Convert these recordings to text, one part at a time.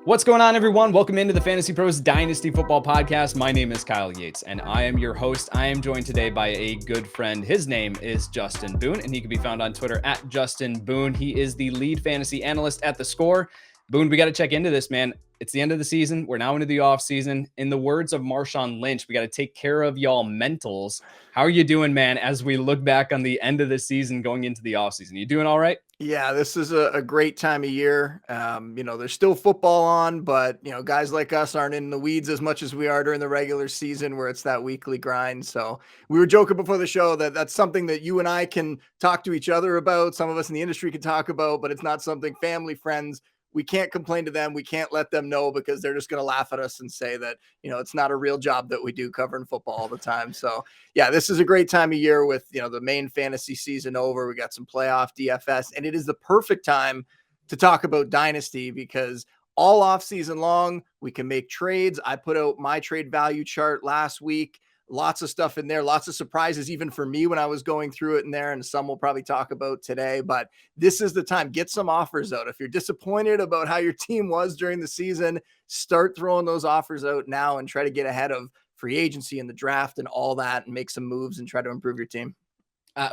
What's going on, everyone? Welcome into the Fantasy Pros Dynasty Football Podcast. My name is Kyle Yates, and I am your host. I am joined today by a good friend. His name is Justin Boone, and he can be found on Twitter at Justin Boone. He is the lead fantasy analyst at The Score. Boone, we got to check into this, man. It's the end of the season. We're now into the offseason. In the words of Marshawn Lynch, we got to take care of y'all mentals. How are you doing, man, as we look back on the end of the season going into the offseason? You doing all right? Yeah, this is a great time of year. There's still football on, but, guys like us aren't in the weeds as much as we are during the regular season where it's that weekly grind. So we were joking before the show that that's something that you and I can talk to each other about. Some of us in the industry can talk about, but it's not something family, friends, we can't complain to them. We can't let them know because they're just going to laugh at us and say that, it's not a real job that we do covering football all the time. So yeah, this is a great time of year with, the main fantasy season over. We got some playoff DFS, and it is the perfect time to talk about Dynasty because all off season long, we can make trades. I put out my trade value chart last week. Lots of stuff in there, lots of surprises, even for me when I was going through it in there, and some we'll probably talk about today. But this is the time. Get some offers out. If you're disappointed about how your team was during the season, start throwing those offers out now and try to get ahead of free agency and the draft and all that and make some moves and try to improve your team.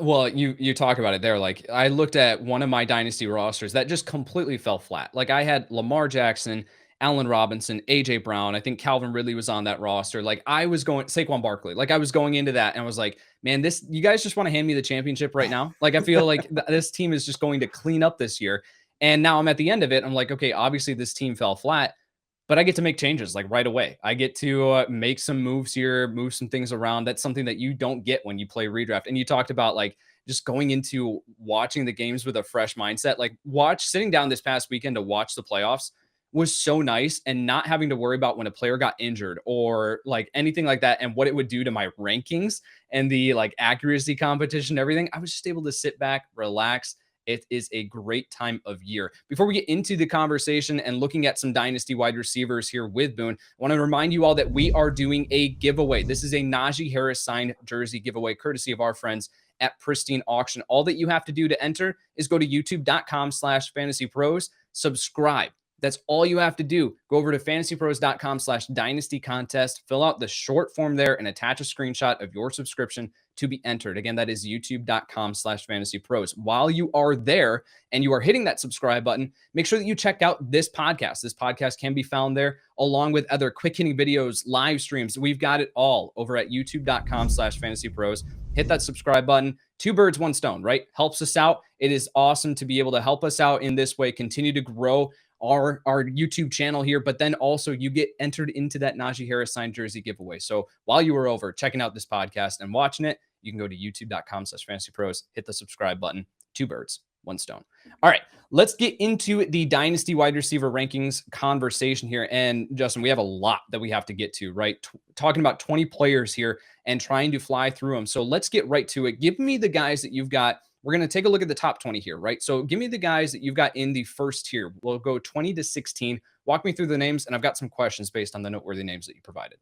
Well, you talk about it there. Like, I looked at one of my dynasty rosters that just completely fell flat. Like, I had Lamar Jackson, Allen Robinson, AJ Brown. I think Calvin Ridley was on that roster. Like, I was going Saquon Barkley. Like, I was going into that and I was like, man, you guys just want to hand me the championship right now. Like, I feel like this team is just going to clean up this year. And now I'm at the end of it. I'm like, okay, obviously this team fell flat, but I get to make changes like right away. I get to make some moves here, move some things around. That's something that you don't get when you play redraft. And you talked about like just going into watching the games with a fresh mindset. Like sitting down this past weekend to watch the playoffs was so nice, and not having to worry about when a player got injured or like anything like that and what it would do to my rankings and the like accuracy competition, everything. I was just able to sit back, relax. It is a great time of year. Before we get into the conversation and looking at some dynasty wide receivers here with Boone, I want to remind you all that we are doing a giveaway. This is a Najee Harris signed jersey giveaway, courtesy of our friends at Pristine Auction. All that you have to do to enter is go to youtube.com/fantasypros, subscribe. That's all you have to do. Go over to fantasypros.com/dynasty contest, fill out the short form there, and attach a screenshot of your subscription to be entered. Again, that is youtube.com/fantasypros. While you are there and you are hitting that subscribe button, make sure that you check out this podcast. This podcast can be found there along with other quick hitting videos, live streams. We've got it all over at youtube.com/fantasypros. Hit that subscribe button. Two birds, one stone, right? Helps us out. It is awesome to be able to help us out in this way, continue to grow our YouTube channel here, but then also you get entered into that Najee Harris signed jersey giveaway. So while you were over checking out this podcast and watching it, you can go to youtube.com/fantasypros, hit the subscribe button. Two birds, one stone. All right, let's get into the dynasty wide receiver rankings conversation here. And Justin, we have a lot that we have to get to, right? Talking about 20 players here and trying to fly through them. So let's get right to it. Give me the guys that you've got. We're going to take a look at the top 20 here, right? So give me the guys that you've got in the first tier. We'll go 20 to 16. Walk me through the names, and I've got some questions based on the noteworthy names that you provided.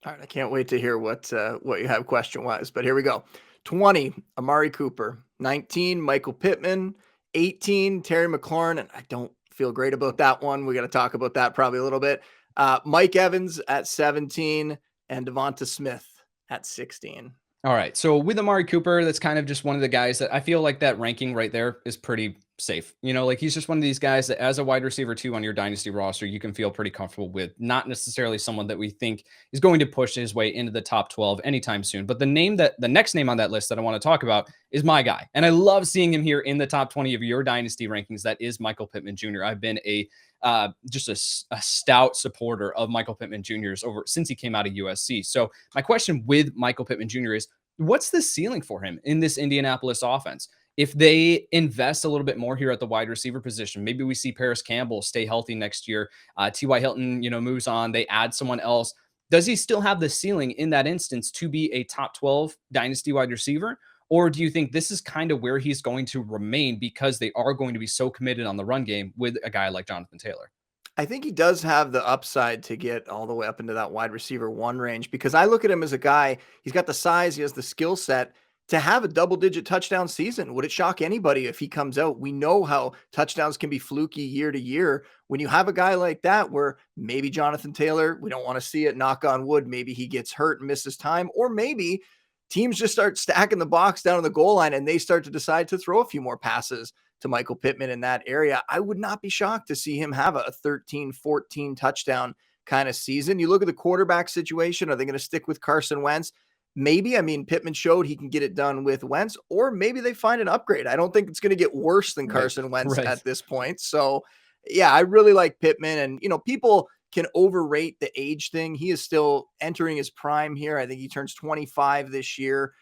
All right, I can't wait to hear what you have question-wise, but here we go. 20, Amari Cooper. 19, Michael Pittman. 18, Terry McLaurin, and I don't feel great about that one. We got to talk about that probably a little bit. Mike Evans at 17, and Devonta Smith at 16. All right. So with Amari Cooper, that's kind of just one of the guys that I feel like that ranking right there is pretty safe. Like he's just one of these guys that as a wide receiver 2 on your dynasty roster, you can feel pretty comfortable with. Not necessarily someone that we think is going to push his way into the top 12 anytime soon. But the next name on that list that I want to talk about is my guy. And I love seeing him here in the top 20 of your dynasty rankings. That is Michael Pittman Jr. I've been just a stout supporter of Michael Pittman Jr.'s since he came out of USC. So my question with Michael Pittman Jr. is, what's the ceiling for him in this Indianapolis offense? If they invest a little bit more here at the wide receiver position, maybe we see Paris Campbell stay healthy next year. T.Y. Hilton, moves on. They add someone else. Does he still have the ceiling in that instance to be a top 12 dynasty wide receiver? Or do you think this is kind of where he's going to remain because they are going to be so committed on the run game with a guy like Jonathan Taylor? I think he does have the upside to get all the way up into that wide receiver 1 range, because I look at him as a guy, he's got the size, he has the skill set. to have a double-digit touchdown season. Would it shock anybody if he comes out? We know how touchdowns can be fluky year to year. When you have a guy like that, where maybe Jonathan Taylor, we don't want to see it, knock on wood, maybe he gets hurt and misses time, or maybe teams just start stacking the box down on the goal line and they start to decide to throw a few more passes to Michael Pittman in that area. I would not be shocked to see him have a 13, 14 touchdown kind of season. You look at the quarterback situation. Are they going to stick with Carson Wentz? Maybe. I mean, Pittman showed he can get it done with Wentz, or maybe they find an upgrade. I don't think it's going to get worse than Carson Wentz at this point. So, yeah, I really like Pittman. And, people can overrate the age thing. He is still entering his prime here. I think he turns 25 this year.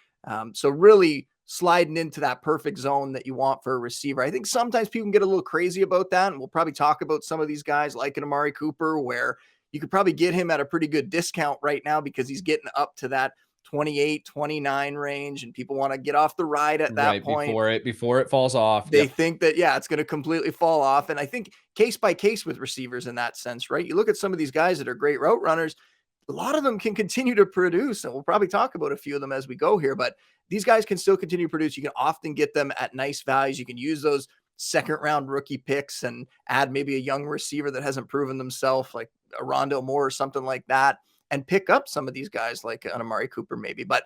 So really sliding into that perfect zone that you want for a receiver. I think sometimes people can get a little crazy about that. And we'll probably talk about some of these guys like an Amari Cooper, where you could probably get him at a pretty good discount right now because he's getting up to that 28, 29 range, and people want to get off the ride at that point before it falls off. They think that, it's going to completely fall off. And I think case by case with receivers in that sense, right? You look at some of these guys that are great route runners, a lot of them can continue to produce, and we'll probably talk about a few of them as we go here, but these guys can still continue to produce. You can often get them at nice values. You can use those second round rookie picks and add maybe a young receiver that hasn't proven themselves, like a Rondale Moore or something like that, and pick up some of these guys like an Amari Cooper maybe. But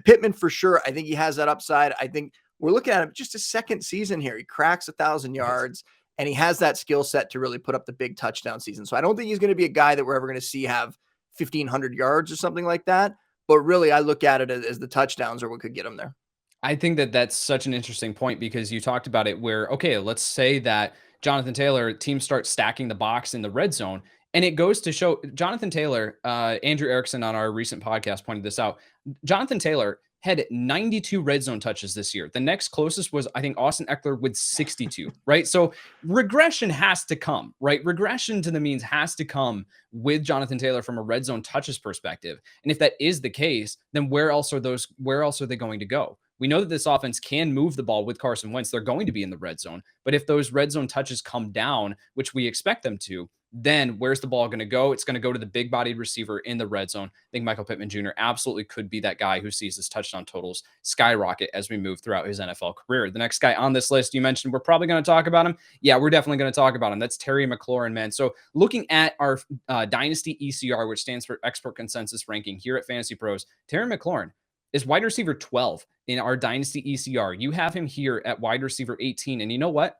Pittman, for sure, I think he has that upside. I think we're looking at him just a second season here. He cracks 1,000 yards, and he has that skill set to really put up the big touchdown season. So I don't think he's going to be a guy that we're ever going to see have 1,500 yards or something like that. But really, I look at it as the touchdowns are what could get him there. I think that that's such an interesting point, because you talked about it where, okay, let's say that Jonathan Taylor, teams start stacking the box in the red zone, and it goes to show Jonathan Taylor, Andrew Erickson on our recent podcast pointed this out. Jonathan Taylor had 92 red zone touches this year. The next closest was, I think, Austin Eckler with 62, right? So regression has to come, right? Regression to the means has to come with Jonathan Taylor from a red zone touches perspective. And if that is the case, then where else are they going to go? We know that this offense can move the ball with Carson Wentz. They're going to be in the red zone. But if those red zone touches come down, which we expect them to, then where's the ball going to go? It's going to go to the big bodied receiver in the red zone. I think Michael Pittman Jr. absolutely could be that guy who sees his touchdown totals skyrocket as we move throughout his NFL career. The next guy on this list, you mentioned we're probably going to talk about him. Yeah, we're definitely going to talk about him. That's Terry McLaurin, man. So looking at our Dynasty ECR, which stands for Expert Consensus Ranking here at Fantasy Pros, Terry McLaurin is wide receiver 12 in our Dynasty ECR. You have him here at wide receiver 18. And you know what?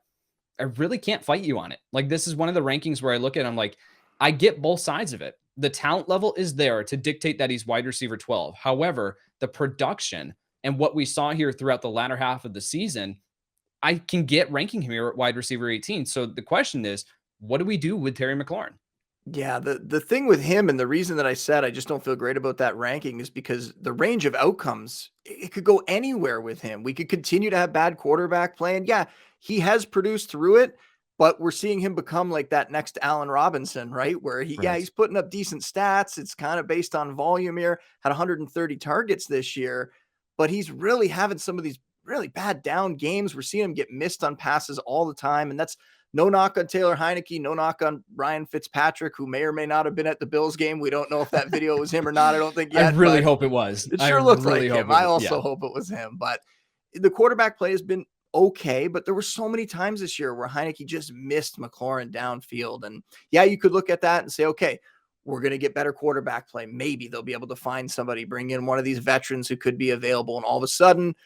I really can't fight you on it. Like, this is one of the rankings where I look at, I'm like, I get both sides of it. The talent level is there to dictate that he's wide receiver 12. However, the production and what we saw here throughout the latter half of the season, I can get ranking him here at wide receiver 18. So the question is, what do we do with Terry McLaurin? Yeah, the thing with him, and the reason that I said I just don't feel great about that ranking, is because the range of outcomes, it could go anywhere with him. We could continue to have bad quarterback play, and yeah, he has produced through it, but we're seeing him become like that next Allen Robinson, right? Where he's putting up decent stats. It's kind of based on volume here. Had 130 targets this year, but he's really having some of these really bad down games. We're seeing him get missed on passes all the time, and that's no knock on Taylor Heineke, no knock on Ryan Fitzpatrick, who may or may not have been at the Bills game. We don't know if that video was him or not. I don't think yet. I really hope it was. It sure looks like him. I also hope it was him. But the quarterback play has been okay, but there were so many times this year where Heineke just missed McLaurin downfield. And yeah, you could look at that and say, okay, we're going to get better quarterback play. Maybe they'll be able to find somebody, bring in one of these veterans who could be available. And all of a sudden,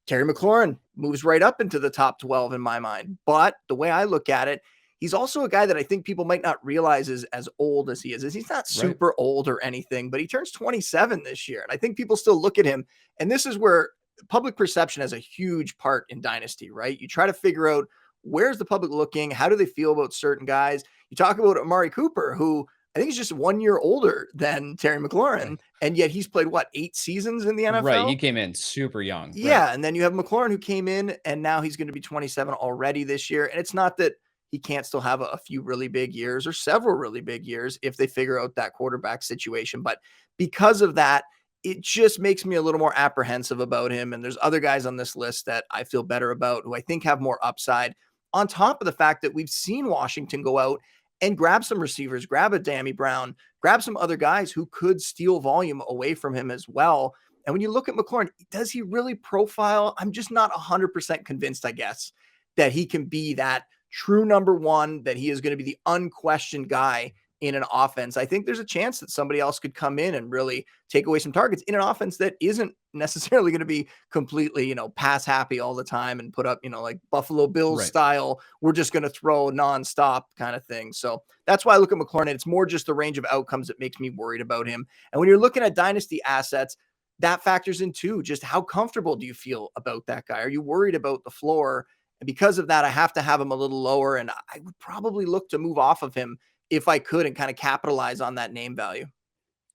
Terry McLaurin moves right up into the top 12 in my mind. But the way I look at it, he's also a guy that I think people might not realize is as old as he is. He's not super old or anything, but he turns 27 this year. And I think people still look at him. And this is where public perception has a huge part in Dynasty, right? You try to figure out, where's the public looking? How do they feel about certain guys? You talk about Amari Cooper, who I think he's just 1 year older than Terry McLaurin. And yet he's played 8 seasons in the NFL? Right. He came in super young. Yeah. Right. And then you have McLaurin, who came in, and now he's going to be 27 already this year. And it's not that he can't still have a few really big years or several really big years if they figure out that quarterback situation. But because of that, it just makes me a little more apprehensive about him. And there's other guys on this list that I feel better about, who I think have more upside, on top of the fact that we've seen Washington go out and grab some receivers, grab a Dammy Brown, grab some other guys who could steal volume away from him as well. And when you look at McLaurin, does he really profile? I'm just not 100% convinced, I guess, that he can be that true number one, that he is going to be the unquestioned guy in an offense. I think there's a chance that somebody else could come in and really take away some targets in an offense that isn't necessarily going to be completely, pass happy all the time and put up, like Buffalo Bills Right. style, we're just going to throw nonstop kind of thing. So that's why I look at McLaurin. It's more just the range of outcomes that makes me worried about him. And when you're looking at dynasty assets, that factors in too. Just how comfortable do you feel about that guy? Are you worried about the floor? And because of that, I have to have him a little lower, and I would probably look to move off of him if I could and kind of capitalize on that name value.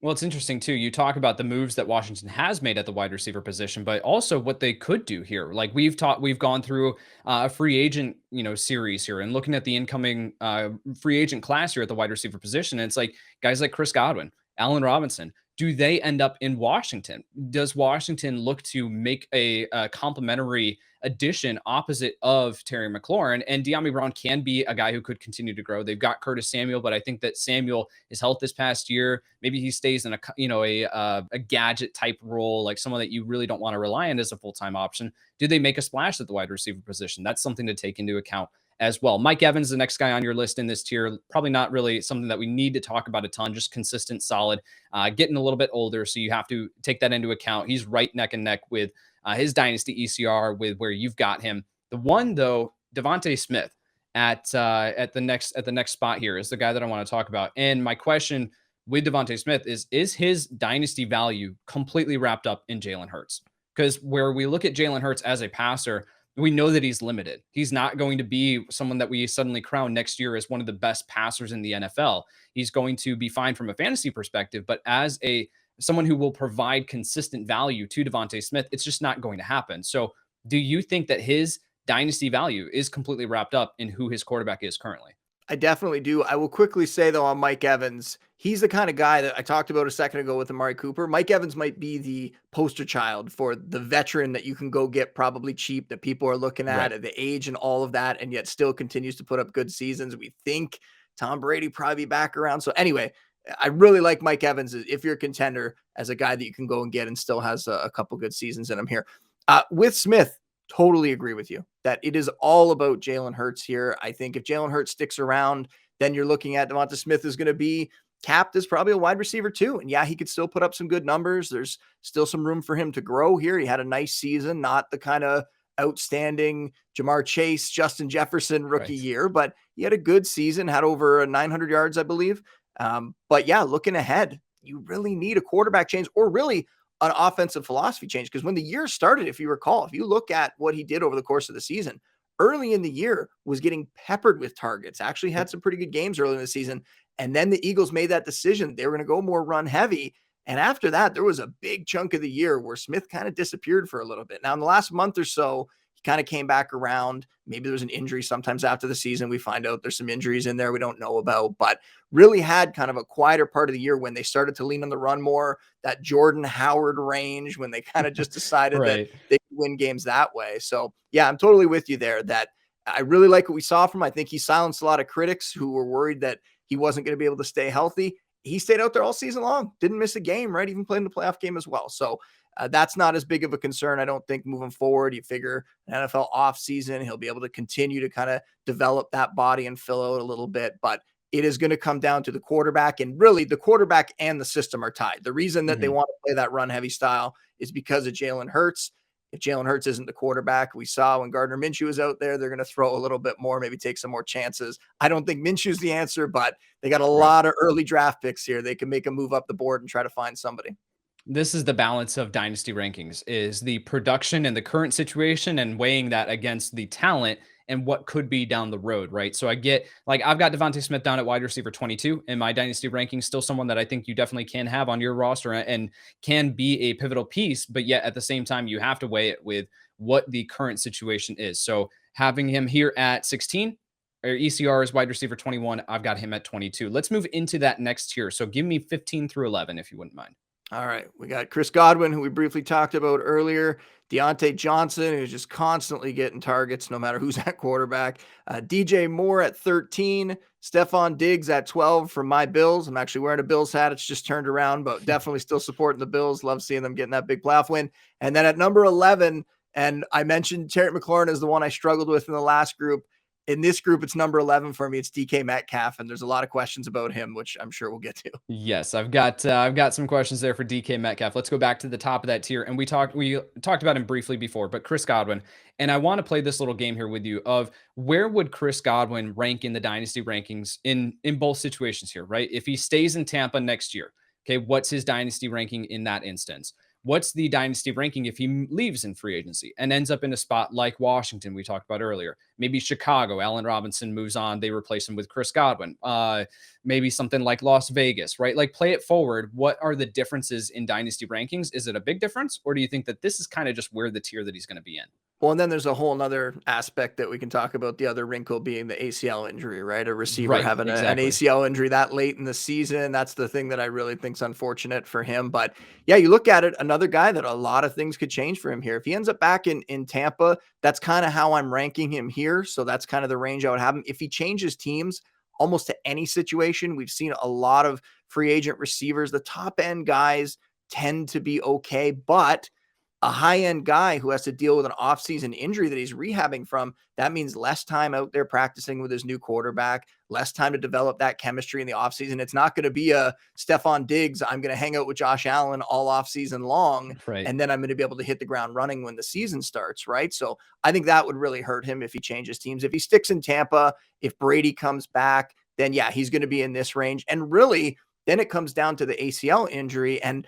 Well, it's interesting too. You talk about the moves that Washington has made at the wide receiver position, but also what they could do here. Like we've gone through a free agent, series here, and looking at the incoming free agent class here at the wide receiver position. And it's like guys like Chris Godwin, Allen Robinson. Do they end up in Washington? Does Washington look to make a complementary addition opposite of Terry McLaurin? And De'Ami Brown can be a guy who could continue to grow. They've got Curtis Samuel, but I think that Samuel, his health this past year, maybe he stays in a gadget type role, like someone that you really don't want to rely on as a full-time option. Do they make a splash at the wide receiver position? That's something to take into account as well. Mike Evans, the next guy on your list in this tier, probably not really something that we need to talk about a ton, just consistent, solid, getting a little bit older. So you have to take that into account. He's right neck and neck with his dynasty ECR with where you've got him. The one though, Devontae Smith at the next spot here is the guy that I want to talk about. And my question with Devontae Smith is his dynasty value completely wrapped up in Jalen Hurts? Because where we look at Jalen Hurts as a passer, we know that he's limited. He's not going to be someone that we suddenly crown next year as one of the best passers in the NFL. He's going to be fine from a fantasy perspective, but as someone who will provide consistent value to Devontae Smith, it's just not going to happen. So do you think that his dynasty value is completely wrapped up in who his quarterback is currently? I definitely do. I will quickly say, though, on Mike Evans, he's the kind of guy that I talked about a second ago with Amari Cooper. Mike Evans might be the poster child for the veteran that you can go get probably cheap, that people are looking Right. at the age and all of that, and yet still continues to put up good seasons. We think Tom Brady probably be back around. So anyway, I really like Mike Evans if you're a contender as a guy that you can go and get and still has a couple good seasons in him here. With Smith, totally agree with you that it is all about Jalen Hurts here. I think if Jalen Hurts sticks around, then you're looking at Devonta Smith is going to be capped as probably a wide receiver too. And yeah, he could still put up some good numbers. There's still some room for him to grow here. He had a nice season, not the kind of outstanding Jamar Chase, Justin Jefferson rookie Right. year, but he had a good season, had over 900 yards, I believe. But yeah, looking ahead, you really need a quarterback change or really an offensive philosophy change. Because when the year started, if you recall, if you look at what he did over the course of the season, early in the year was getting peppered with targets, actually had some pretty good games early in the season. And then the Eagles made that decision. They were going to go more run heavy. And after that, there was a big chunk of the year where Smith kind of disappeared for a little bit. Now, in the last month or so, he kind of came back around. Maybe there was an injury. Sometimes after the season, we find out there's some injuries in there we don't know about, but really had kind of a quieter part of the year when they started to lean on the run more, that Jordan Howard range, when they kind of just decided that Right. they could win games that way. So yeah, I'm totally with you there that I really like what we saw from him. I think he silenced a lot of critics who were worried that he wasn't going to be able to stay healthy. He stayed out there all season long, didn't miss a game, right? Even played in the playoff game as well. So that's not as big of a concern, I don't think, moving forward. You figure an NFL offseason, he'll be able to continue to kind of develop that body and fill out a little bit. But it is going to come down to the quarterback, and really the quarterback and the system are tied. The reason that they Mhm. want to play that run heavy style is because of Jalen Hurts. If Jalen Hurts isn't the quarterback, we saw when Gardner Minshew was out there, they're going to throw a little bit more, maybe take some more chances. I don't think Minshew's the answer, but they got a Right. lot of early draft picks here. They can make a move up the board and try to find somebody. This is the balance of dynasty rankings is the production and the current situation and weighing that against the talent and what could be down the road, right? So I get like I've got Devontae Smith down at wide receiver 22 in my dynasty rankings, still someone that I think you definitely can have on your roster and can be a pivotal piece, but yet at the same time you have to weigh it with what the current situation is. So having him here at 16 or ECR is wide receiver 21, I've got him at 22. Let's move into that next tier. So give me 15 through 11 if you wouldn't mind. All right. We got Chris Godwin, who we briefly talked about earlier. Deante Johnson, who's just constantly getting targets no matter who's at quarterback. DJ Moore at 13. Stephon Diggs at 12 from my Bills. I'm actually wearing a Bills hat. It's just turned around, but definitely still supporting the Bills. Love seeing them getting that big playoff win. And then at number 11, and I mentioned Terry McLaurin is the one I struggled with in the last group. In this group, it's number 11 for me. It's DK Metcalf, and there's a lot of questions about him, which I'm sure we'll get to. Yes, I've got some questions there for DK Metcalf. Let's go back to the top of that tier, and we talked about him briefly before, but Chris Godwin, and I want to play this little game here with you of where would Chris Godwin rank in the dynasty rankings in both situations here, right? If he stays in Tampa next year, okay, what's his dynasty ranking in that instance? What's the dynasty ranking if he leaves in free agency and ends up in a spot like Washington we talked about earlier? Maybe Chicago, Allen Robinson moves on, they replace him with Chris Godwin. Maybe something like Las Vegas, right? Like play it forward. What are the differences in dynasty rankings? Is it a big difference? Or do you think that this is kind of just where the tier that he's going to be in? Well, and then there's a whole nother aspect that we can talk about. The other wrinkle being the ACL injury, right? A receiver Right, having an exactly. ACL injury that late in the season. That's the thing that I really think is unfortunate for him. But yeah, you look at it, another guy that a lot of things could change for him here. If he ends up back in Tampa, that's kind of how I'm ranking him here. So that's kind of the range I would have him. If he changes teams almost to any situation, we've seen a lot of free agent receivers. The top end guys tend to be okay, but a high-end guy who has to deal with an offseason injury that he's rehabbing from, that means less time out there practicing with his new quarterback, less time to develop that chemistry in the offseason. It's not going to be a Stephon Diggs, I'm going to hang out with Josh Allen all offseason long, Right. and then I'm going to be able to hit the ground running when the season starts, right? So I think that would really hurt him if he changes teams. If he sticks in Tampa, if Brady comes back, then yeah, he's going to be in this range. And really, then it comes down to the ACL injury. And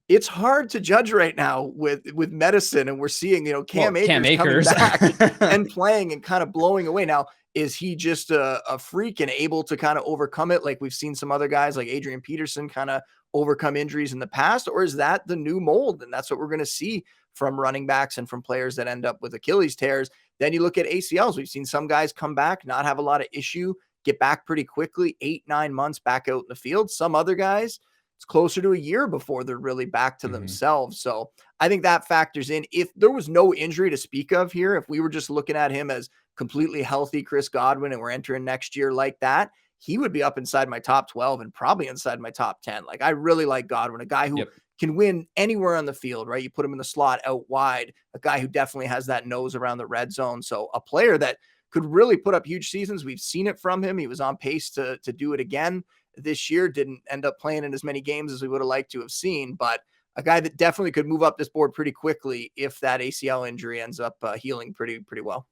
it's hard to judge right now with medicine, and we're seeing, Well, Cam Cam Akers coming Akers. back and playing and kind of blowing away. Now, is he just a freak and able to kind of overcome it? Like we've seen some other guys like Adrian Peterson kind of overcome injuries in the past, or is that the new mold? And that's what we're going to see from running backs and from players that end up with Achilles tears. Then you look at ACLs. We've seen some guys come back, not have a lot of issue, get back pretty quickly, 8-9 months back out in the field. Some other guys, it's closer to a year before they're really back to Mhm. themselves. So I think that factors in. If there was no injury to speak of here, if we were just looking at him as completely healthy Chris Godwin and we're entering next year like that, he would be up inside my top 12 and probably inside my top 10. Like I really like Godwin, a guy who Yep. can win anywhere on the field, right? You put him in the slot out wide, a guy who definitely has that nose around the red zone. So a player that could really put up huge seasons. We've seen it from him. He was on pace to do it again this year, didn't end up playing in as many games as we would have liked to have seen, but a guy that definitely could move up this board pretty quickly if that ACL injury ends up healing pretty well.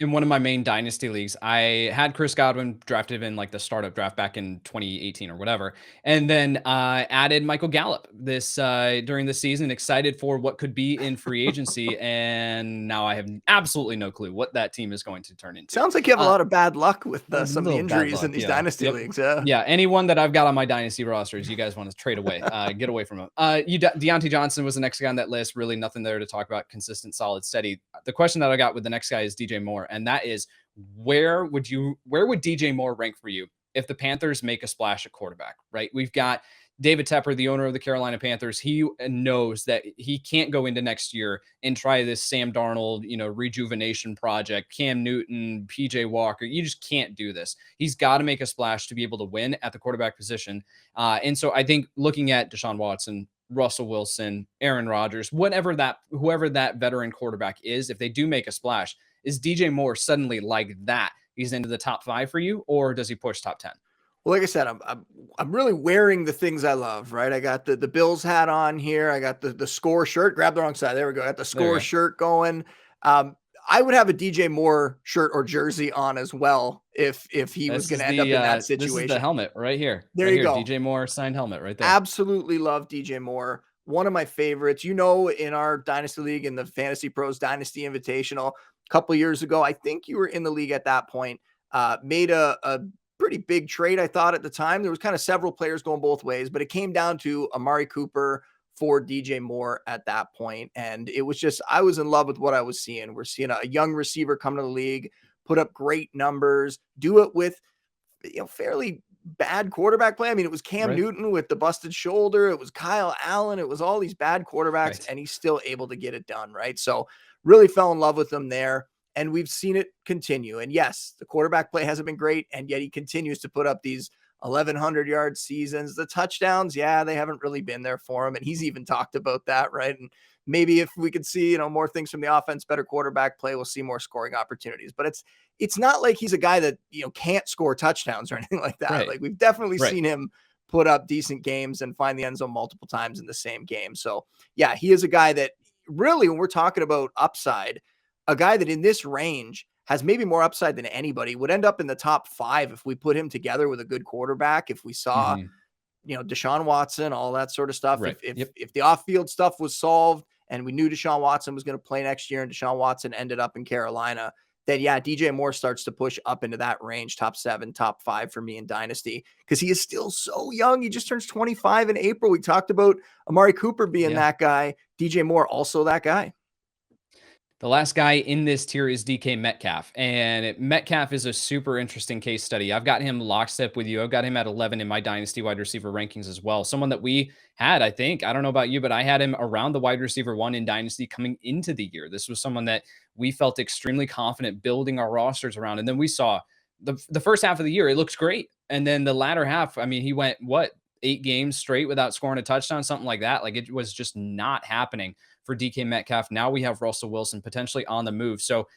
In one of my main dynasty leagues, I had Chris Godwin drafted in like the startup draft back in 2018 or whatever, and then added Michael Gallup this during the season. Excited for what could be in free agency, and now I have absolutely no clue what that team is going to turn into. Sounds like you have a Uh, lot of bad luck with a some of the little bad injuries in luck, these yeah. dynasty Yep. leagues. Yeah. Yeah, anyone that I've got on my dynasty rosters, you guys want to trade away, get away from him. Deante Johnson was the next guy on that list. Really, nothing there to talk about. Consistent, solid, steady. The question that I got with the next guy is DJ Moore, and that is where would DJ Moore rank for you if the Panthers make a splash at quarterback? Right, we've got David Tepper, the owner of the Carolina Panthers. He knows that he can't go into next year and try this Sam Darnold, rejuvenation project, Cam Newton, PJ Walker. You just can't do this. He's got to make a splash to be able to win at the quarterback position. And so I think looking at Deshaun Watson, Russell Wilson, Aaron Rodgers, whoever that veteran quarterback is, if they do make a splash, is DJ Moore suddenly like that? He's into the top 5 for you, or does he push top 10? Well, like I said, I'm really wearing the things I love, right? I got the Bills hat on here. I got the score shirt. Grab the wrong side. There we go. I got the There you score go. shirt going. I would have a DJ Moore shirt or jersey on as well if he was going to end up in that This is the situation. helmet right here. There Right you here. go. DJ Moore signed helmet right there. Absolutely love DJ Moore. One of my favorites. In our Dynasty League, in the Fantasy Pros Dynasty Invitational, a couple years ago, I think you were in the league at that point, made a pretty big trade, I thought, at the time. There was kind of several players going both ways, but it came down to Amari Cooper for DJ Moore at that point. And it was just, I was in love with what I was seeing. We're seeing a young receiver come to the league, put up great numbers, do it with fairly bad quarterback play. I mean, it was Cam Right. Newton with the busted shoulder. It was Kyle Allen. It was all these bad quarterbacks, Right. and he's still able to get it done. Right. So really fell in love with him there. and we've seen it continue. And yes, the quarterback play hasn't been great, and yet he continues to put up these 1,100-yard seasons. The touchdowns, yeah, they haven't really been there for him, and he's even talked about that, right? And maybe if we could see, more things from the offense, better quarterback play, we'll see more scoring opportunities. But it's not like he's a guy that, can't score touchdowns or anything like that. Right. Like, we've definitely Right. seen him put up decent games and find the end zone multiple times in the same game. So yeah, he is a guy that really, when we're talking about upside, a guy that in this range has maybe more upside than anybody, would end up in the top 5 if we put him together with a good quarterback. If we saw, Mhm. Deshaun Watson, all that sort of stuff. Right. If the off-field stuff was solved and we knew Deshaun Watson was going to play next year and Deshaun Watson ended up in Carolina, then yeah, DJ Moore starts to push up into that range, top 7, top 5 for me in Dynasty, because he is still so young. He just turns 25 in April. We talked about Amari Cooper being Yeah. that guy. DJ Moore, also that guy. The last guy in this tier is DK Metcalf, and Metcalf is a super interesting case study. I've got him lockstep with you. I've got him at 11 in my dynasty wide receiver rankings as well. Someone that we had, I think, I don't know about you, but I had him around the wide receiver 1 in dynasty coming into the year. This was someone that we felt extremely confident building our rosters around. And then we saw the first half of the year, it looks great. And then the latter half, I mean, he went, 8 games straight without scoring a touchdown, something like that. Like, it was just not happening for DK Metcalf. Now we have Russell Wilson potentially on the move. So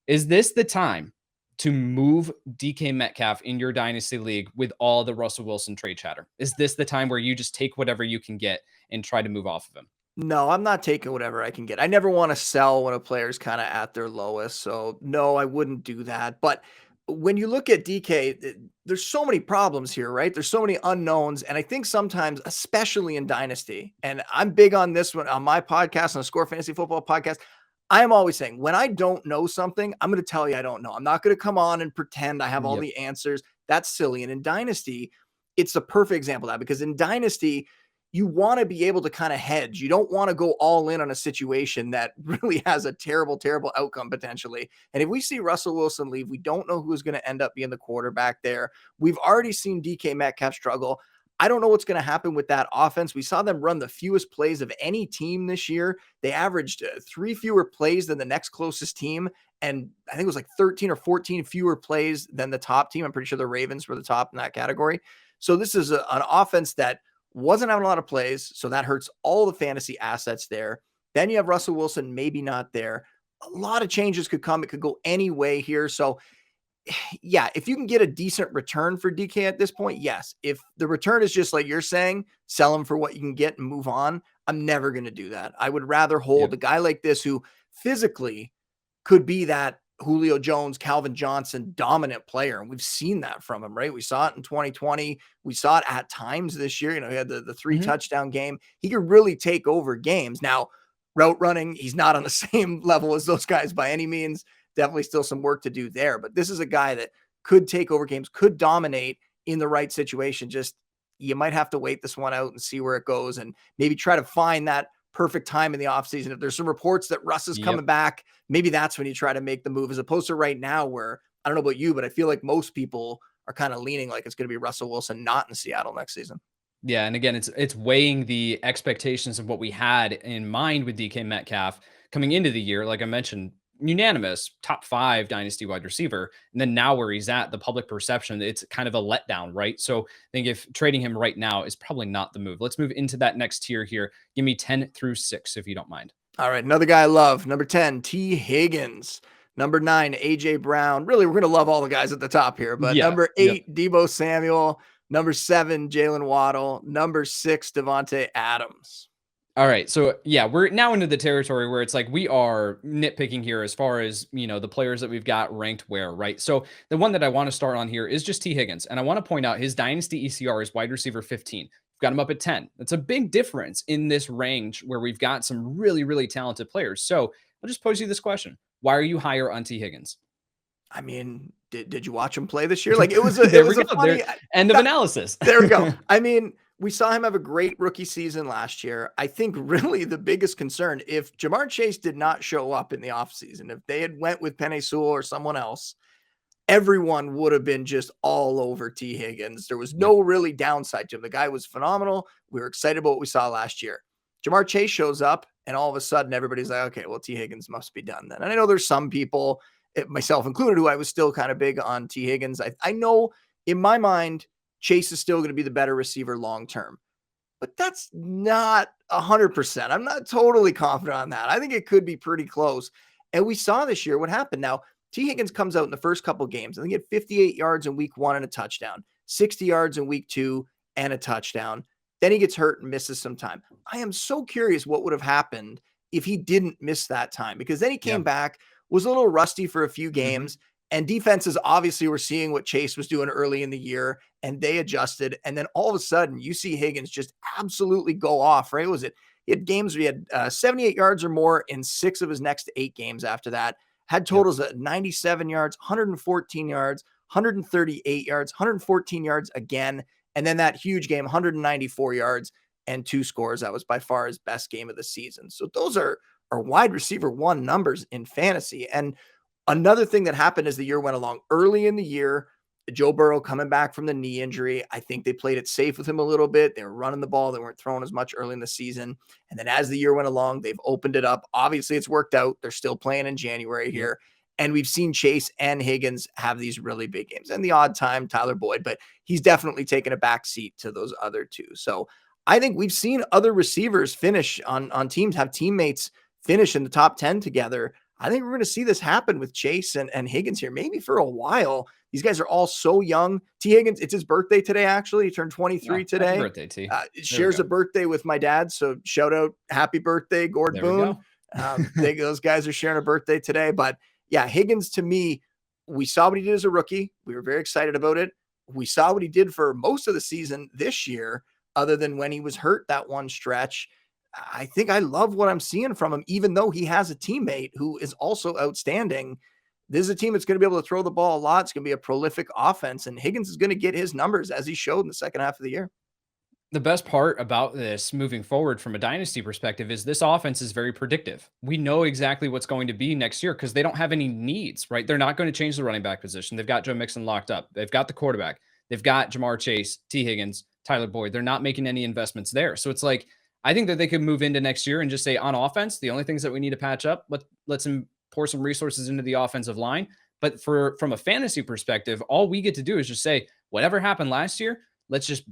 is this the time to move DK Metcalf in your dynasty league with all the Russell Wilson trade chatter? Is this the time where you just take whatever you can get and try to move off of him? No, I'm not taking whatever I can get. I never want to sell when a player's kind of at their lowest. So no, I wouldn't do that. But when you look at DK, there's so many problems here, right? There's so many unknowns. And I think sometimes, especially in Dynasty, and I'm big on this one on my podcast, on the Score Fantasy Football podcast, I am always saying, when I don't know something, I'm going to tell you I don't know. I'm not going to come on and pretend I have all Yep. the answers. That's silly. And in Dynasty, it's the perfect example of that, because in Dynasty, you want to be able to kind of hedge. You don't want to go all in on a situation that really has a terrible, terrible outcome potentially. And if we see Russell Wilson leave, we don't know who's going to end up being the quarterback there. We've already seen DK Metcalf struggle. I don't know what's going to happen with that offense. We saw them run the fewest plays of any team this year. They averaged 3 fewer plays than the next closest team. And I think it was like 13 or 14 fewer plays than the top team. I'm pretty sure the Ravens were the top in that category. So this is an offense that wasn't having a lot of plays, so that hurts all the fantasy assets there. Then you have Russell Wilson, maybe not there. A lot of changes could come. It could go any way here. So yeah, if you can get a decent return for DK at this point, yes. If the return is just like you're saying, sell him for what you can get and move on, I'm never going to do that. I would rather hold a guy like this who physically could be that Julio Jones, Calvin Johnson dominant player. And we've seen that from him, right? We saw it in 2020. We saw it at times this year. He had the 3 touchdown game. He could really take over games. Now, route running, he's not on the same level as those guys by any means. Definitely still some work to do there. But this is a guy that could take over games, could dominate in the right situation. Just, you might have to wait this one out and see where it goes and maybe try to find that perfect time in the offseason. If there's some reports that Russ is coming back, maybe that's when you try to make the move, as opposed to right now where, I don't know about you, but I feel like most people are kind of leaning like it's going to be Russell Wilson not in Seattle next season. Yeah, and again, it's weighing the expectations of what we had in mind with DK Metcalf coming into the year. Like I mentioned, unanimous top 5 dynasty wide receiver, and then now where he's at, the public perception, it's kind of a letdown, right? So I think if trading him right now is probably not the move. Let's move into that next tier here. Give me 10 through 6 if you don't mind. All right, another guy I love. Number 10, T. Higgins. Number 9, AJ Brown. Really, we're going to love all the guys at the top here, but number 8, Deebo Samuel. Number 7, Jalen Waddle. Number 6, Devontae Adams. All right. So yeah, we're now into the territory where it's like we are nitpicking here as far as, the players that we've got ranked where, right? So the one that I want to start on here is just T. Higgins. And I want to point out his dynasty ECR is wide receiver 15. We've got him up at 10. That's a big difference in this range where we've got some really, really talented players. So I'll just pose you this question. Why are you higher on T. Higgins? I mean, did you watch him play this year? Like, it was a, there it was we a go. funny End of analysis. There we go. I mean, we saw him have a great rookie season last year. I think really the biggest concern, if Jamar Chase did not show up in the offseason, if they had went with Penei Sewell or someone else, everyone would have been just all over T. Higgins. There was no really downside to him. The guy was phenomenal. We were excited about what we saw last year. Jamar Chase shows up, And all of a sudden, everybody's like, okay, well, T. Higgins must be done then. And I know there's some people, myself included, who I was still kind of big on T. Higgins. I know in my mind, Chase is still going to be the better receiver long term, but that's not 100%. I'm not totally confident on that. I think it could be pretty close. And we saw this year what happened. Now, T. Higgins comes out in the first couple games. I think he had 58 yards in week 1 and a touchdown, 60 yards in week 2 and a touchdown. Then he gets hurt and misses some time. I am so curious what would have happened if he didn't miss that time, because then he came back, was a little rusty for a few games, and defenses obviously were seeing what Chase was doing early in the year, and they adjusted. And then all of a sudden, you see Higgins just absolutely go off, right? He had games where he had 78 yards or more in 6 of his next 8 games after that, had totals at 97 yards, 114 yards, 138 yards, 114 yards again. And then that huge game, 194 yards and 2 scores. That was by far his best game of the season. So those are wide receiver 1 numbers in fantasy. And another thing that happened as the year went along, early in the year, Joe Burrow coming back from the knee injury, I think they played it safe with him a little bit. They were running the ball. They weren't throwing as much early in the season. And then as the year went along, they've opened it up. Obviously, it's worked out. They're still playing in January here. And we've seen Chase and Higgins have these really big games. And the odd time, Tyler Boyd, but he's definitely taken a back seat to those other two. So I think we've seen other receivers finish on teams, have teammates finish in the top 10 together. I think we're going to see this happen with Chase and Higgins here, maybe for a while. These guys are all so young. T. Higgins, it's his birthday today, actually. He turned 23 today. Happy birthday, T. Shares a birthday with my dad, so shout out, happy birthday, Gord Boone. Those guys are sharing a birthday today. But yeah, Higgins, to me, we saw what he did as a rookie. We were very excited about it. We saw what he did for most of the season this year, other than when he was hurt that one stretch. I think I love what I'm seeing from him, even though he has a teammate who is also outstanding. This is a team that's going to be able to throw the ball a lot. It's going to be a prolific offense, and Higgins is going to get his numbers as he showed in the second half of the year. The best part about this moving forward from a dynasty perspective is this offense is very predictive. We know exactly what's going to be next year because they don't have any needs, right? They're not going to change the running back position. They've got Joe Mixon locked up. They've got the quarterback. They've got Jamar Chase, T. Higgins, Tyler Boyd. They're not making any investments there. So it's like, I think that they could move into next year and just say on offense, the only things that we need to patch up, let's pour some resources into the offensive line. But from a fantasy perspective, all we get to do is just say, whatever happened last year, let's just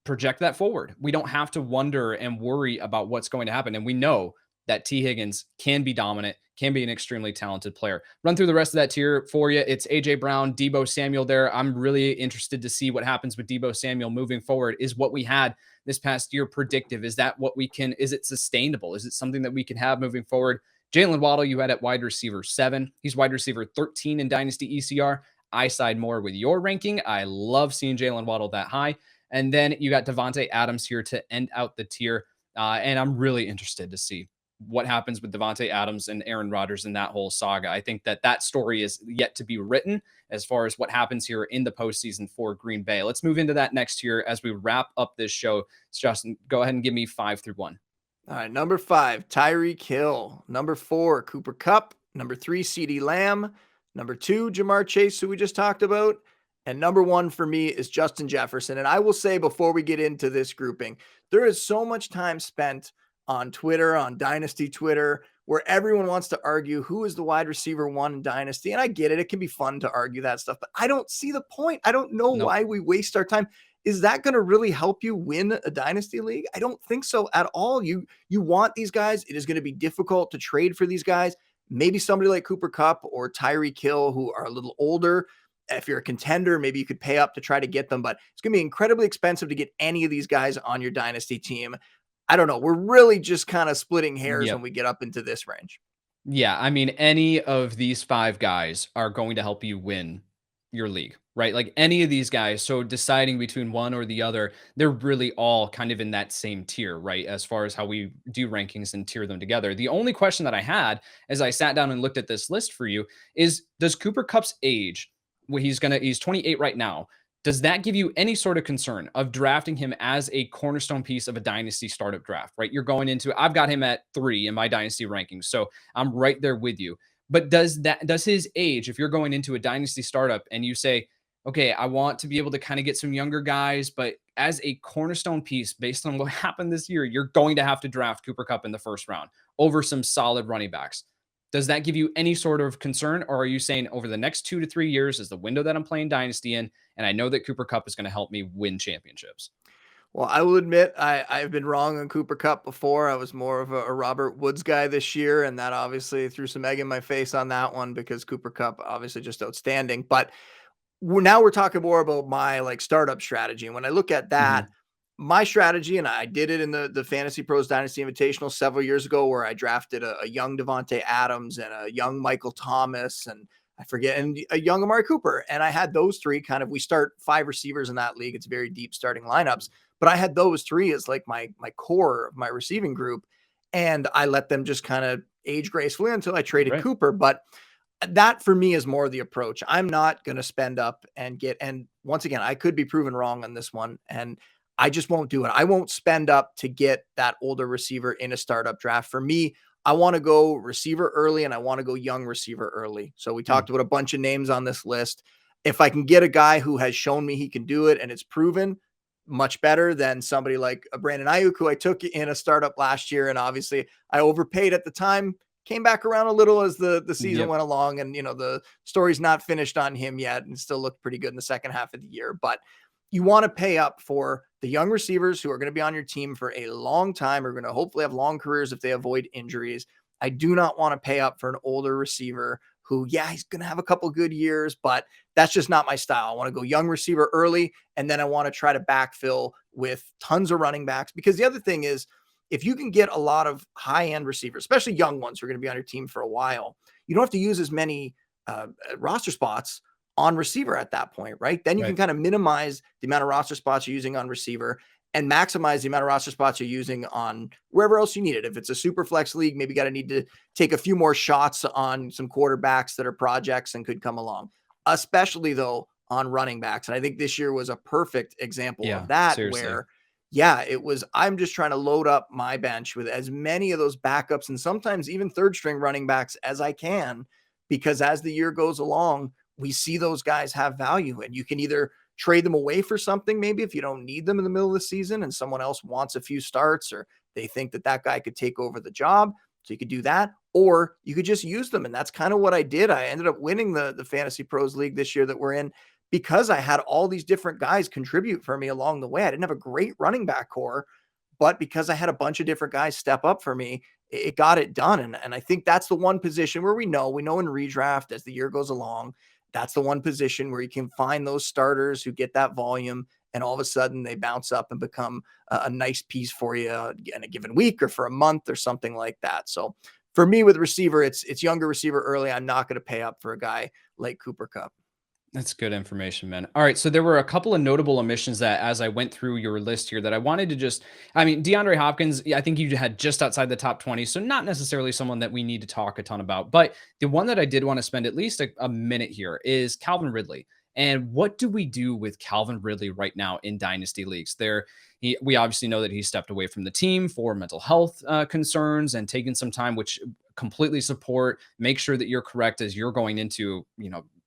project that forward. We don't have to wonder and worry about what's going to happen. And we know that T. Higgins can be dominant, can be an extremely talented player. Run through the rest of that tier for you. It's A.J. Brown, Deebo Samuel there. I'm really interested to see what happens with Deebo Samuel moving forward. Is what we had this past year predictive? Is that what we can, is it sustainable? Is it something that we can have moving forward? Jalen Waddle, you had at wide receiver 7. He's wide receiver 13 in Dynasty ECR. I side more with your ranking. I love seeing Jalen Waddle that high. And then you got Davante Adams here to end out the tier. And I'm really interested to see what happens with Davante Adams and Aaron Rodgers in that whole saga. I think that story is yet to be written as far as what happens here in the postseason for Green Bay. Let's move into that next tier as we wrap up this show. Justin, go ahead and give me 5 through 1. All right, number 5, Tyreek Hill. Number 4, Cooper Kupp. Number 3, CeeDee Lamb. Number 2, Jamar Chase, who we just talked about. And number 1 for me is Justin Jefferson. And I will say before we get into this grouping, there is so much time spent on Twitter, on Dynasty Twitter, where everyone wants to argue who is the wide receiver 1 in Dynasty. And I get it. It can be fun to argue that stuff, but I don't see the point. I don't know why we waste our time. Is that going to really help you win a Dynasty league? I don't think so at all. You want these guys. It is going to be difficult to trade for these guys. Maybe somebody like Cooper Kupp or Tyreek Hill, who are a little older. If you're a contender, maybe you could pay up to try to get them, but it's going to be incredibly expensive to get any of these guys on your Dynasty team. I don't know. We're really just kind of splitting hairs when we get up into this range. Yeah. I mean, any of these 5 guys are going to help you win your league, right? Like any of these guys. So deciding between one or the other, they're really all kind of in that same tier, right? As far as how we do rankings and tier them together. The only question that I had as I sat down and looked at this list for you is, does Cooper Kupp's age, he's 28 right now, does that give you any sort of concern of drafting him as a cornerstone piece of a dynasty startup draft, right? You're going into, I've got him at 3 in my dynasty rankings. So I'm right there with you. But does his age, if you're going into a dynasty startup and you say, okay, I want to be able to kind of get some younger guys, but as a cornerstone piece based on what happened this year, you're going to have to draft Cooper Kupp in the first round. over some solid running backs. Does that give you any sort of concern, or are you saying over the next 2 to 3 years is the window that I'm playing Dynasty in, and I know that Cooper Kupp is going to help me win championships? Well, I will admit I've been wrong on Cooper Cup before. I was more of a Robert Woods guy this year, and that obviously threw some egg in my face on that one because Cooper Cup obviously just outstanding. But now we're talking more about my like startup strategy. And when I look at that, Mhm. my strategy, and I did it in the Fantasy Pros Dynasty Invitational several years ago, where I drafted a young Devonte Adams and a young Michael Thomas, and I forget, and a young Amari Cooper. And I had those three kind of, we start 5 receivers in that league. It's very deep starting lineups, but I had those three as like my core of my receiving group. And I let them just kind of age gracefully until I traded Right. Cooper. But that for me is more the approach. I'm not going to spend up and get, and once again, I could be proven wrong on this one, and I just won't do it. I won't spend up to get that older receiver in a startup draft. For me, I want to go receiver early and I want to go young receiver early. So we Mm. talked about a bunch of names on this list. If I can get a guy who has shown me he can do it and it's proven, much better than somebody like a Brandon Ayuk, who I took in a startup last year. And obviously I overpaid at the time, came back around a little as the season Yep. went along. And, the story's not finished on him yet and still looked pretty good in the second half of the year. But you want to pay up for the young receivers who are going to be on your team for a long time, are going to hopefully have long careers if they avoid injuries. I do not want to pay up for an older receiver who, yeah, he's going to have a couple good years, but that's just not my style. I want to go young receiver early, and then I want to try to backfill with tons of running backs. Because the other thing is, if you can get a lot of high end receivers, especially young ones who are going to be on your team for a while, you don't have to use as many roster spots on receiver at that point, right? Then you can Right. kind of minimize the amount of roster spots you're using on receiver and maximize the amount of roster spots you're using on wherever else you need it. If it's a super flex league, maybe got to need to take a few more shots on some quarterbacks that are projects and could come along, especially though on running backs. And I think this year was a perfect example of Yeah. that, Seriously. where yeah, it was, I'm just trying to load up my bench with as many of those backups and sometimes even third string running backs as I can, because as the year goes along, we see those guys have value and you can either trade them away for something, maybe if you don't need them in the middle of the season and someone else wants a few starts or they think that that guy could take over the job. So you could do that, or you could just use them. And that's kind of what I did. I ended up winning the Fantasy Pros League this year that we're in because I had all these different guys contribute for me along the way. I didn't have a great running back core, but because I had a bunch of different guys step up for me, it got it done. And I think that's the one position where we know in redraft as the year goes along, that's the one position where you can find those starters who get that volume and all of a sudden they bounce up and become a nice piece for you in a given week or for a month or something like that. So for me with receiver, it's younger receiver early. I'm not going to pay up for a guy like Cooper Cup. That's good information, man. All right, so there were a couple of notable omissions that, as I went through your list here, that I wanted to just. I mean, DeAndre Hopkins, yeah, I think you had just outside the top 20, so not necessarily someone that we need to talk a ton about. But the one that I did want to spend at least a minute here is Calvin Ridley. And what do we do with Calvin Ridley right now in dynasty leagues? We obviously know that he stepped away from the team for mental health concerns and taking some time, which completely support. Make sure that you're correct as you're going into,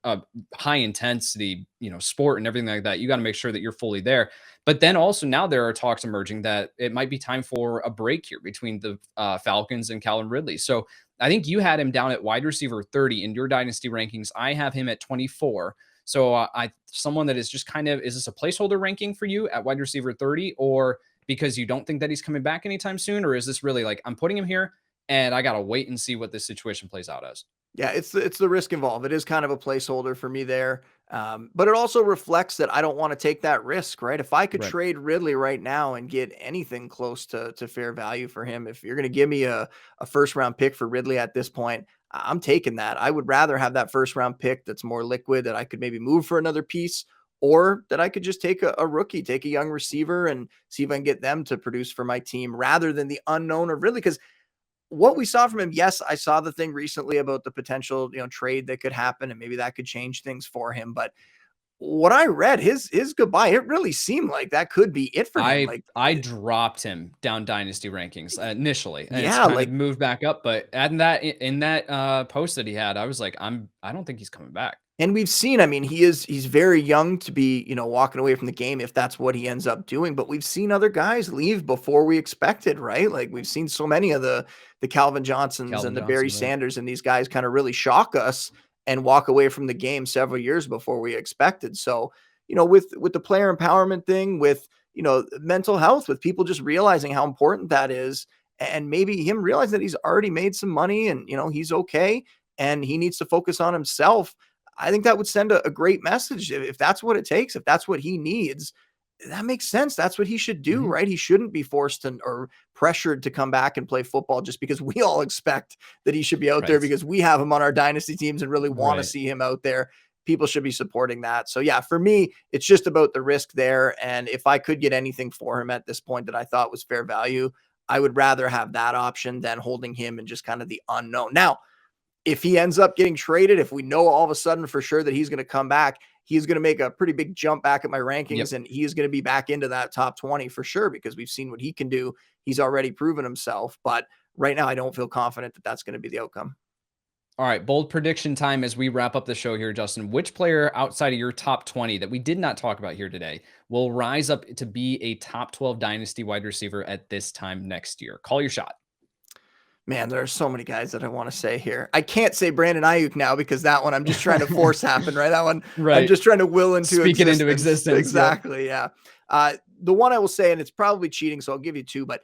a high intensity, sport and everything like that. You got to make sure that you're fully there. But then also now there are talks emerging that it might be time for a break here between the Falcons and Calvin Ridley. So I think you had him down at wide receiver 30 in your dynasty rankings. I have him at 24. So someone that is just kind of, is this a placeholder ranking for you at wide receiver 30, or because you don't think that he's coming back anytime soon, or is this really like I'm putting him here and I gotta wait and see what this situation plays out as? Yeah, it's the risk involved. It is kind of a placeholder for me there. But it also reflects that I don't want to take that risk, right? If I could Right. trade Ridley right now and get anything close to fair value for him, if you're going to give me a first round pick for Ridley at this point, I'm taking that. I would rather have that first round pick that's more liquid that I could maybe move for another piece, or that I could just take a rookie, take a young receiver and see if I can get them to produce for my team rather than the unknown of Ridley. Because what we saw from him, yes, I saw the thing recently about the potential, trade that could happen and maybe that could change things for him. But what I read, his goodbye, it really seemed like that could be it for him. I Like, I dropped him down dynasty rankings initially, and it's yeah, kind of like moved back up. But in that post that he had, I was like, I don't think he's coming back. And we've seen, I mean, he's very young to be, walking away from the game if that's what he ends up doing. But we've seen other guys leave before we expected, right? Like we've seen so many of the Calvin Johnsons Calvin and the Barry Johnson, right? Sanders and these guys kind of really shock us and walk away from the game several years before we expected. So, with the player empowerment thing, with mental health, with people just realizing how important that is, and maybe him realizing that he's already made some money and he's okay and he needs to focus on himself. I think that would send a great message if that's what it takes, if that's what he needs. That makes sense. That's what he should do, Mhm. right? He shouldn't be forced or pressured to come back and play football just because we all expect that he should be out there Right. because we have him on our dynasty teams and really want to Right. see him out there. People should be supporting that. So yeah, for me, it's just about the risk there. And if I could get anything for him at this point that I thought was fair value, I would rather have that option than holding him in just kind of the unknown. Now, if he ends up getting traded, if we know all of a sudden for sure that he's going to come back, he's going to make a pretty big jump back at my rankings Yep. and he is going to be back into that top 20 for sure because we've seen what he can do. He's already proven himself, but right now I don't feel confident that that's going to be the outcome. All right, bold prediction time as we wrap up the show here, Justin. Which player outside of your top 20 that we did not talk about here today will rise up to be a top 12 dynasty wide receiver at this time next year? Call your shot. Man, there are so many guys that I want to say here. I can't say Brandon Ayuk now because that one I'm just trying to force happen, right? That one I'm Right. just trying to will into Speak it into existence. existence. Yep. Exactly. Yeah. The one I will say, and it's probably cheating, so I'll give you two, but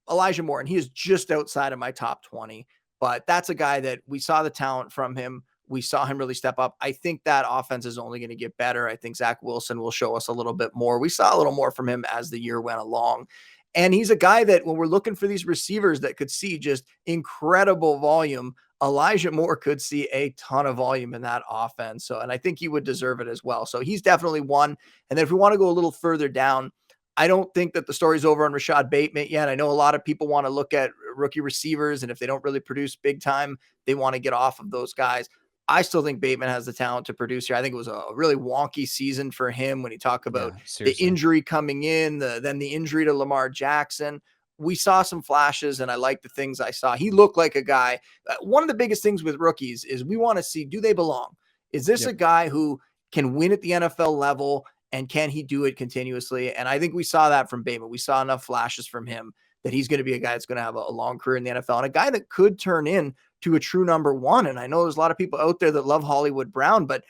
Elijah Moore, and he is just outside of my top 20. But that's a guy that we saw the talent from him. We saw him really step up. I think that offense is only going to get better. I think Zach Wilson will show us a little bit more. We saw a little more from him as the year went along. And he's a guy that when we're looking for these receivers that could see just incredible volume, Elijah Moore could see a ton of volume in that offense. So, and I think he would deserve it as well. So he's definitely one. And then if we want to go a little further down, I don't think that the story's over on Rashad Bateman yet. I know a lot of people want to look at rookie receivers, and if they don't really produce big time, they want to get off of those guys. I still think Bateman has the talent to produce here. I think it was a really wonky season for him when you talk about Yeah, the seriously. injury coming in, then the injury to Lamar Jackson. We saw some flashes, and I like the things I saw. He looked like a guy. One of the biggest things with rookies is we want to see, do they belong? Is this a Yep. guy who can win at the NFL level, and can he do it continuously? And I think we saw that from Bateman. We saw enough flashes from him that he's going to be a guy that's going to have a long career in the NFL and a guy that could turn in to a true number one. And I know there's a lot of people out there that love Hollywood Brown, but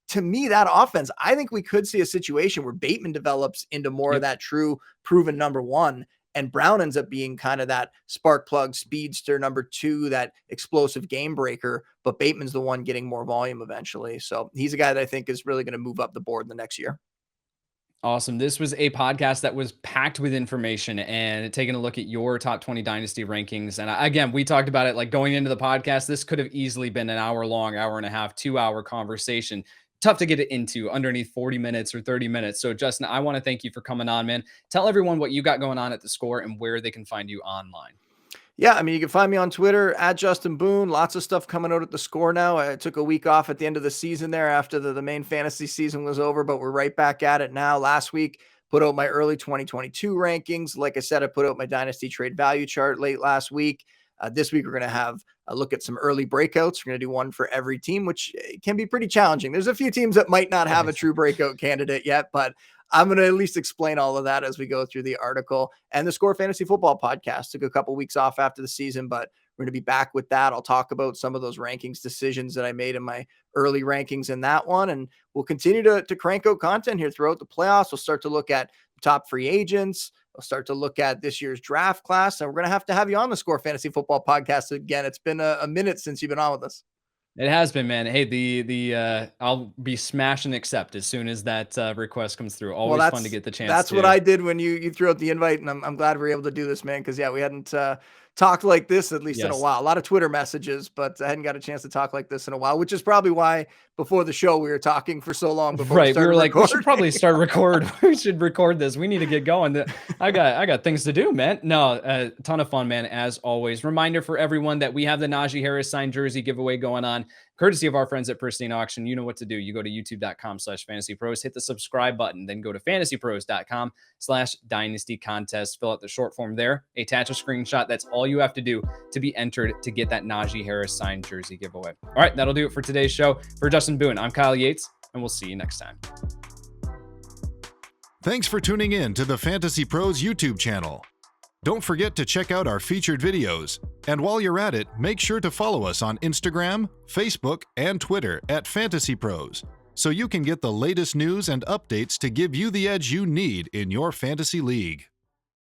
to me, that offense, I think we could see a situation where Bateman develops into more of Yep. that true proven number one. And Brown ends up being kind of that spark plug speedster number two, that explosive game breaker. But Bateman's the one getting more volume eventually. So he's a guy that I think is really going to move up the board in the next year. Awesome. This was a podcast that was packed with information and taking a look at your top 20 dynasty rankings. And again, we talked about it like going into the podcast. This could have easily been an hour long, hour and a half, 2 hour conversation. Tough to get it into underneath 40 minutes or 30 minutes. So, Justin, I want to thank you for coming on, man. Tell everyone what you got going on at the Score and where they can find you online. Yeah, I mean, you can find me on Twitter at Justin Boone. Lots of stuff coming out at the Score now. I took a week off at the end of the season there after the main fantasy season was over, but we're right back at it now. Last week, put out my early 2022 rankings. Like I said, I put out my dynasty trade value chart late last week. This week, we're going to have a look at some early breakouts. We're going to do one for every team, which can be pretty challenging. There's a few teams that might not have a true breakout candidate yet, but I'm going to at least explain all of that as we go through the article. And the Score Fantasy Football podcast took a couple weeks off after the season, but we're going to be back with that. I'll talk about some of those rankings decisions that I made in my early rankings in that one. And we'll continue to crank out content here throughout the playoffs. We'll start to look at top free agents. We'll start to look at this year's draft class. And we're going to have you on the Score Fantasy Football podcast again. It's been a minute since you've been on with us. It has been, man. Hey, I'll be smash and accept as soon as that request comes through. Well, Always fun to get the chance that's what to. I did when you threw out the invite, and I'm glad we're able to do this, man. Because yeah, we hadn't talked like this at least in a Yes. while. A lot of Twitter messages, but I hadn't got a chance to talk like this in a while. Which is probably why before the show we were talking for so long before we Right. We started were like, we should recording. probably start record. We should record this. We need to get going. I got things to do, man. No, a ton of fun, man. As always, reminder for everyone that we have the Najee Harris signed jersey giveaway going on. courtesy of our friends at Pristine Auction. You know what to do. You go to youtube.com/fantasypros, hit the subscribe button, then go to fantasypros.com/dynasty contest, fill out the short form there, attach a screenshot. That's all you have to do to be entered to get that Najee Harris signed jersey giveaway. All right, that'll do it for today's show. For Justin Boone, I'm Kyle Yates, and we'll see you next time. Thanks for tuning in to the Fantasy Pros YouTube channel. Don't forget to check out our featured videos. And while you're at it, make sure to follow us on Instagram, Facebook, and Twitter at Fantasy Pros, so you can get the latest news and updates to give you the edge you need in your fantasy league.